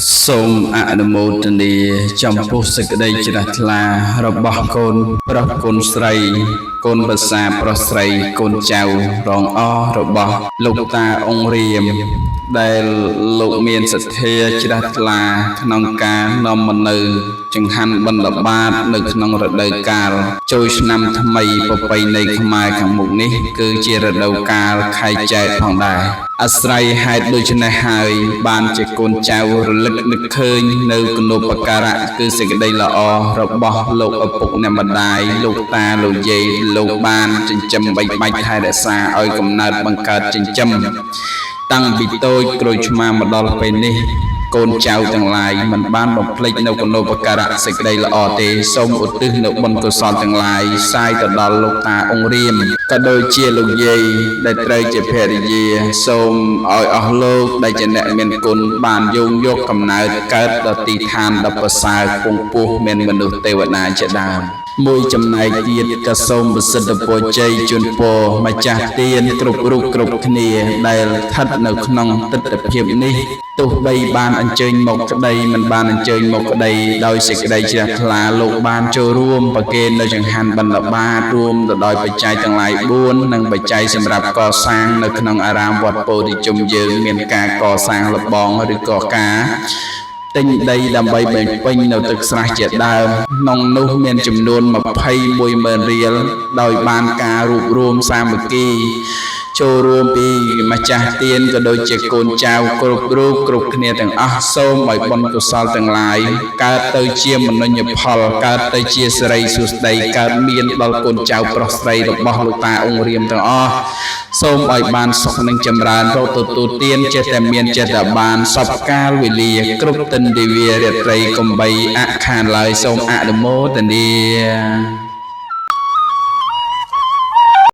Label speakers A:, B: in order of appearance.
A: សូមអនុមោទនាចំពោះសេចក្តីជ្រះថ្លារបស់កូនប្រុសកូនស្រីកូនប្រសាប្រុសស្រីកូនចៅរងអរបស់លោកតាអង្គរាមដែលលោកមានសទ្ធាជ្រះថ្លាក្នុងការនាំមកនៅចង្ហាន់បិណ្ឌបាតនៅក្នុងរដូវកាលចូលឆ្នាំថ្មីប្រពៃណីខ្មែរខាងមុខនេះគឺជារដូវកាលខែចែកផងដែរអាស្រ័យហេតុដូច្នេះហើយបានជាកូនចៅរលឹកនឹកឃើញនៅគុណូបការៈគឺសេចក្តីល្អរបស់លោកឪពុកអ្នកម្ដាយលោកតាលោកយាយលោកបានចិញ្ចឹមបីបាច់ថែរក្សាឲ្យកំណើតបង្កើតចិញ្ចឹមតាំងពីតូចក្រូចឆ្មាមកដល់ពេលនេះកូនចៅទាំងឡាយមិនបានបំភ្លេចនៅគុណូបការៈសេចក្តីល្អទេសូមឧទ្ទិសនៅបុណ្យកុសលទាំងឡាយសាយទៅដល់លោកតាអង្គរាមក៏ដូចជាលោកយាយដែលត្រូវជាភរិយាសូមឲ្យអស់លោកដែលជាអ្នកមានគុណបានយោងយកកំណើតកើតដល់ទីឋានដ៏ប្រសើរពងពោះមានមនុស្សទេវតាជាដើមមួយចំណែកទៀតក៏សូមប្រសិទ្ធពរជ័យជូនពរម្ចាស់ទានគ្រប់រូបគ្រប់គ្នាដែលស្ថិតនៅក្នុងទិដ្ឋភាពនេះទោះបីបានអញ្ជើញមកក្តីមិនបានអញ្ជើញមកក្តីដោយសេចក្តីជ្រះថ្លាលោកបានចូលរួមប្រគេននៅចង្ហាន់បិណ្ឌបាតរួមទៅដោយបច្ច័យទាំងឡាយ4និងបច្ច័យសម្រាប់កសាងនៅក្នុងអារាមវត្តពោធិជុំយើងមានការកសាងលបងឬក៏ការទិញដីដើម្បីបំពេញនៅទឹកស្រះជាដើមក្នុងនោះមានចំនួន 21,000 រៀលដោយបានការរួបរวมសាមគ្គីចូលរួមពីម្ចាស់ទានក៏ដូចជាកូនចៅគ្រប់រូបគ្រប់គ្នាទាំងអស់សូមឲ្យបុណ្យកុសលទាំងឡាយកើតទៅជាមនុញ្ញផលកើតទៅជាសិរីសួស្តីកើតមានដល់កូនចៅប្រុសស្រីរបស់លោកតាអង្គរាមទាំងអស់សូមឲ្យបានសុខនិងចម្រើនរកទទួលទានចេះតែមានចេះតែបានសពកាលវេលាគ្រប់ទិនទិវារាត្រីកំបីអខានឡើយសូមអនុមោទនា